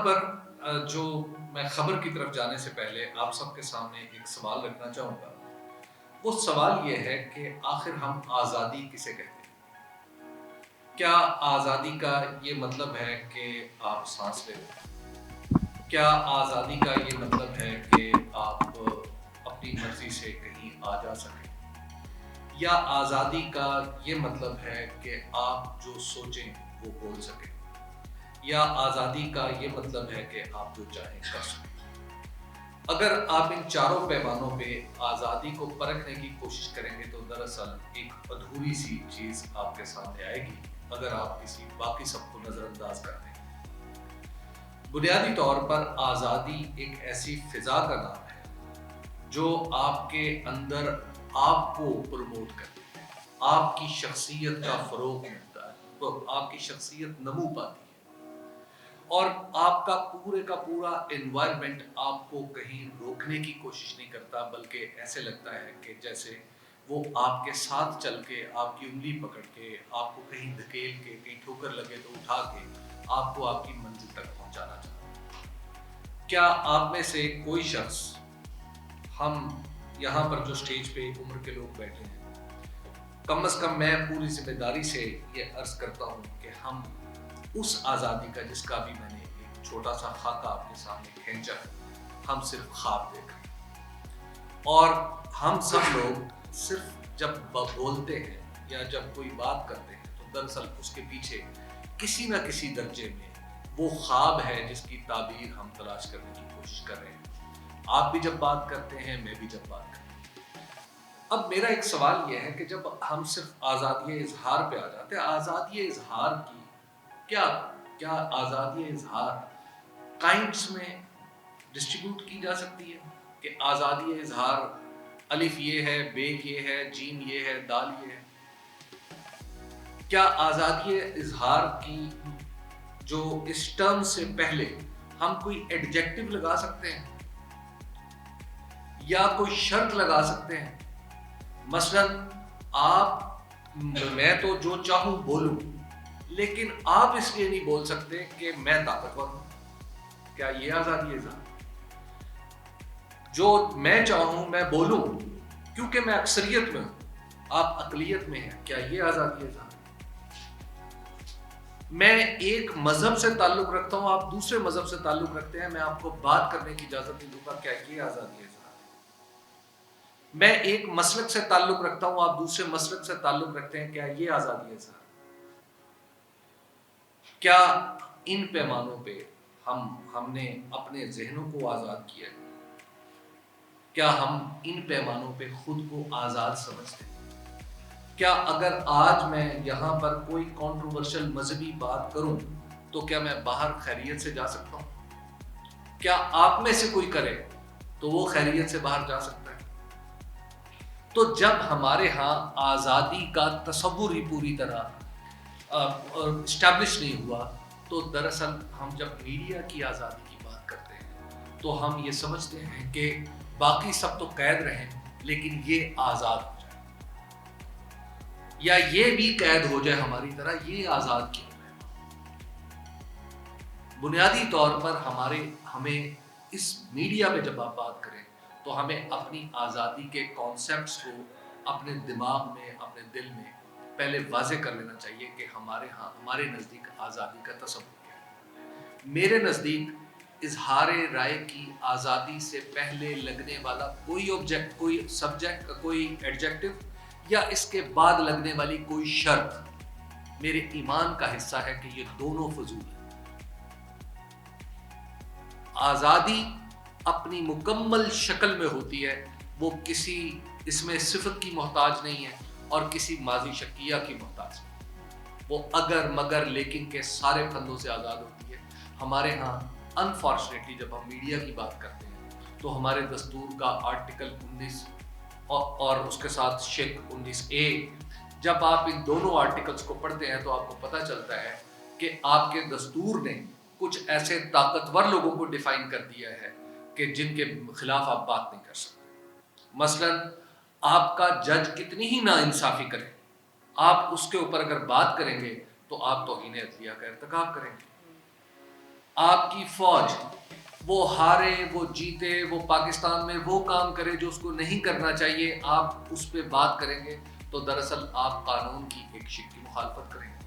یہاں پر جو میں خبر کی طرف جانے سے پہلے آپ سب کے سامنے ایک سوال رکھنا چاہوں گا. وہ سوال یہ ہے کہ آخر ہم آزادی کسے کہتے ہیں؟ کیا آزادی کا یہ مطلب ہے کہ آپ سانس لے لیں؟ کیا آزادی کا یہ مطلب ہے کہ آپ اپنی مرضی سے کہیں آ جا سکیں؟ یا آزادی کا یہ مطلب ہے کہ آپ جو سوچیں وہ بول سکیں؟ یا آزادی کا یہ مطلب ہے کہ آپ جو چاہیں کر سکیں؟ اگر آپ ان چاروں پیمانوں پہ آزادی کو پرکھنے کی کوشش کریں گے تو دراصل ایک ادھوری سی چیز آپ کے سامنے آئے گی اگر آپ کسی باقی سب کو نظر انداز کر دیں. بنیادی طور پر آزادی ایک ایسی فضا کا نام ہے جو آپ کے اندر آپ کو پروموٹ کرتی ہے، آپ کی شخصیت کا فروغ ملتا ہے، تو آپ کی شخصیت نمو پاتی ہے اور آپ کا پورا انوائرمنٹ آپ کو کہیں روکنے کی کوشش نہیں کرتا، بلکہ ایسے لگتا ہے کہ جیسے وہ آپ کے ساتھ چل کے آپ کی انگلی پکڑ کے آپ کو کہیں دھکیل کے کہیں ٹھوکر لگے تو اٹھا کے آپ کو آپ کی منزل تک پہنچانا چاہتا ہے. کیا آپ میں سے کوئی شخص، ہم یہاں پر جو سٹیج پہ عمر کے لوگ بیٹھے ہیں، کم از کم میں پوری ذمہ داری سے یہ عرض کرتا ہوں کہ ہم اس آزادی کا جس کا بھی میں نے ایک چھوٹا سا خاکہ آپ کے سامنے کھینچا ہے، ہم صرف خواب دیکھ رہے ہیں. اور ہم سب لوگ صرف جب بولتے ہیں یا جب کوئی بات کرتے ہیں تو دراصل اس کے پیچھے کسی نہ کسی درجے میں وہ خواب ہے جس کی تعبیر ہم تلاش کرنے کی کوشش کر رہے ہیں. آپ بھی جب بات کرتے ہیں، میں بھی جب بات کرتا ہوں. اب میرا ایک سوال یہ ہے کہ جب ہم صرف آزادی اظہار پہ آ جاتے ہیں، آزادی اظہار کی کیا آزادی اظہار کائنڈس میں ڈسٹریبیوٹ کی جا سکتی ہے کہ آزادی اظہار الف یہ ہے، بے یہ ہے، جیم یہ ہے، دال یہ ہے؟ کیا آزادی اظہار کی جو اس ٹرم سے پہلے ہم کوئی ایڈجیکٹو لگا سکتے ہیں یا کوئی شرط لگا سکتے ہیں؟ مثلا میں تو جو چاہوں بولوں، لیکن آپ اس لیے نہیں بول سکتے کہ میں طاقتور ہوں. کیا یہ آزادی اظہار؟ جو میں چاہوں میں بولوں کیونکہ میں اکثریت میں ہوں، آپ اقلیت میں ہیں، کیا یہ آزادی اظہار؟ میں ایک مذہب سے تعلق رکھتا ہوں، آپ دوسرے مذہب سے تعلق رکھتے ہیں، میں آپ کو بات کرنے کی اجازت نہیں دوں گا، کیا یہ آزادی اظہار؟ میں ایک مسلک سے تعلق رکھتا ہوں، آپ دوسرے مسلک سے تعلق رکھتے ہیں، کیا یہ آزادی اظہار؟ کیا ان پیمانوں پہ ہم نے اپنے ذہنوں کو آزاد کیا ہے؟ کیا ہم ان پیمانوں پہ خود کو آزاد سمجھتے ہیں؟ کیا اگر آج میں یہاں پر کوئی کنٹروورشل مذہبی بات کروں تو کیا میں باہر خیریت سے جا سکتا ہوں؟ کیا آپ میں سے کوئی کرے تو وہ خیریت سے باہر جا سکتا ہے؟ تو جب ہمارے ہاں آزادی کا تصور ہی پوری طرح اسٹیبلش نہیں ہوا تو دراصل ہم جب میڈیا کی آزادی کی بات کرتے ہیں تو ہم یہ سمجھتے ہیں کہ باقی سب تو قید رہیں لیکن یہ آزاد ہو جائے، یا یہ بھی قید ہو جائے ہماری طرح، یہ آزاد کیوں ہے؟ بنیادی طور پر ہمیں اس میڈیا پہ جب آپ بات کریں تو ہمیں اپنی آزادی کے کانسیپٹس کو اپنے دماغ میں، اپنے دل میں پہلے واضح کر لینا چاہیے کہ ہمارے نزدیک آزادی کا تصور کیا ہے. میرے نزدیک اظہار رائے کی آزادی سے پہلے لگنے والا کوئی سبجیکٹ، کوئی ایڈجیکٹو یا اس کے بعد لگنے والی کوئی شرط میرے ایمان کا حصہ ہے کہ یہ دونوں فضول ہیں. آزادی اپنی مکمل شکل میں ہوتی ہے، وہ کسی اس میں صفت کی محتاج نہیں ہے اور کسی ماضی شکیہ کی محتاج نہیں. وہ اگر مگر لیکن کے سارے پھندوں سے آزاد ہوتی ہے. ہمارے ہاں انفارچونیٹلی جب ہم میڈیا کی بات کرتے ہیں تو ہمارے دستور کا آرٹیکل 19 اور اس کے ساتھ شیک 19A، جب آپ ان دونوں آرٹیکلز کو پڑھتے ہیں تو آپ کو پتہ چلتا ہے کہ آپ کے دستور نے کچھ ایسے طاقتور لوگوں کو ڈیفائن کر دیا ہے کہ جن کے خلاف آپ بات نہیں کر سکتے. مثلا آپ کا جج کتنی ہی نا انصافی کرے، آپ اس کے اوپر اگر بات کریں گے تو آپ توہین عدلیہ کا ارتکاب کریں گے. آپ کی فوج وہ ہارے، وہ جیتے، وہ پاکستان میں وہ کام کرے جو اس کو نہیں کرنا چاہیے، آپ اس پہ بات کریں گے تو دراصل آپ قانون کی ایک شق کی مخالفت کریں گے۔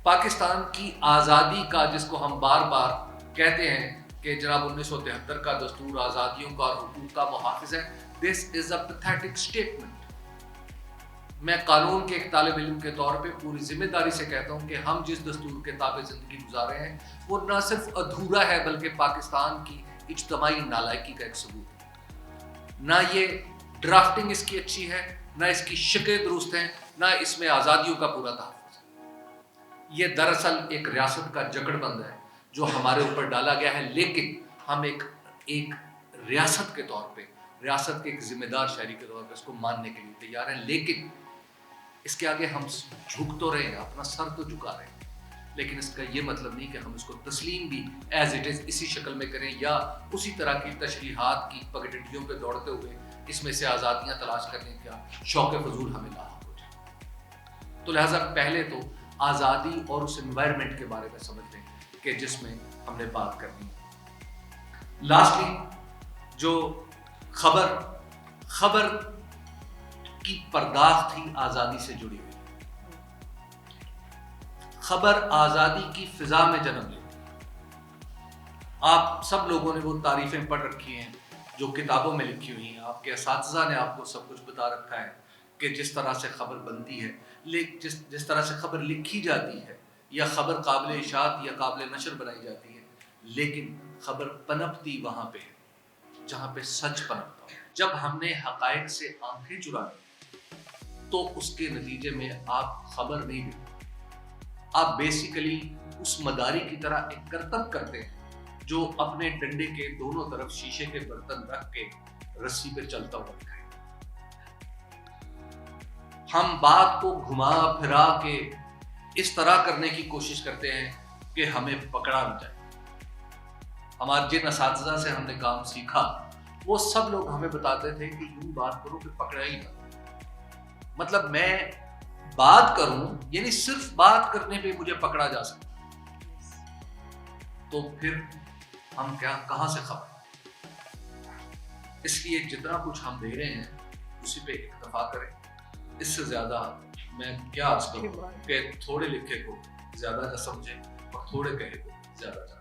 پاکستان کی آزادی کا، جس کو ہم بار بار کہتے ہیں کہ جناب 1973 کا دستور آزادیوں کا اور حقوق کا محافظ ہے، دس از اے پیتھیٹک اسٹیٹمنٹ۔ میں قانون کے ایک طالب علم کے طور پہ پوری ذمہ داری سے کہتا ہوں کہ ہم جس دستور کے تابع زندگی گزارے ہیں وہ نہ صرف ادھورا ہے بلکہ پاکستان کی اجتماعی نالائکی کا ایک ثبوت ہے۔ نہ یہ ڈرافٹنگ اس کی اچھی ہے، نہ اس کی شکیں درست ہیں، نہ اس میں آزادیوں کا پورا تحفظ ہے۔ یہ دراصل ایک ریاست کا جکڑ بند ہے جو ہمارے اوپر ڈالا گیا ہے، لیکن ہم ایک ریاست کے طور پہ، ریاست کے ایک ذمہ دار شہری کے طور پہ اس کو ماننے کے لیے تیار ہیں، لیکن اس کے آگے ہم جھک تو رہے ہیں، اپنا سر تو جھکا رہے ہیں، لیکن اس کا یہ مطلب نہیں کہ ہم اس کو تسلیم بھی ایز اٹ از اسی شکل میں کریں یا اسی طرح کی تشریحات کی پگڈنڈیوں پہ دوڑتے ہوئے اس میں سے آزادیاں تلاش کرنے کا شوق فضول ہمیں لاحق ہو جائے۔ تو لہٰذا پہلے تو آزادی اور اس انوائرمنٹ کے بارے میں سمجھ لیں کہ جس میں ہم نے بات کرنی ہے۔ لاسٹلی جو خبر کی پرداخت تھی آزادی سے جڑی ہوئی، خبر آزادی کی فضا میں جنم لیتی۔ آپ سب لوگوں نے وہ تعریفیں پڑھ رکھی ہیں جو کتابوں میں لکھی ہوئی ہیں، آپ کے اساتذہ نے آپ کو سب کچھ بتا رکھا ہے کہ جس طرح سے خبر بنتی ہے، جس طرح سے خبر لکھی جاتی ہے یا خبر قابل اشاعت یا قابل نشر بنائی جاتی ہے، لیکن خبر پنپتی وہاں پہ ہے جہاں پہ سچ پنپتا ہے۔ جب ہم نے حقائق سے آنکھیں چرا لی تو اس کے نتیجے میں آپ خبر نہیں دیتے، آپ بیسیکلی اس مداری کی طرح ایک کرتب کرتے ہیں جو اپنے ڈنڈے کے دونوں طرف شیشے کے برتن رکھ کے رسی پہ چلتا ہوا دکھائے۔ ہم بات کو گھما پھرا کے اس طرح کرنے کی کوشش کرتے ہیں کہ ہمیں پکڑا نہ جائے۔ ہمارے جن اساتذہ سے ہم نے کام سیکھا وہ سب لوگ ہمیں بتاتے تھے کہ یوں بات کرو کہ پکڑا ہی نہ۔ مطلب میں بات کروں، یعنی صرف بات کرنے پہ مجھے پکڑا جا سکتا، تو پھر ہم کہاں سے خبر؟ اس لیے جتنا کچھ ہم دے رہے ہیں اسی پہ اکتفا کریں۔ اس سے زیادہ میں کیا عرض کروں کہ تھوڑے لکھے کو زیادہ نہ سمجھیں اور تھوڑے کہے کو زیادہ جانیں۔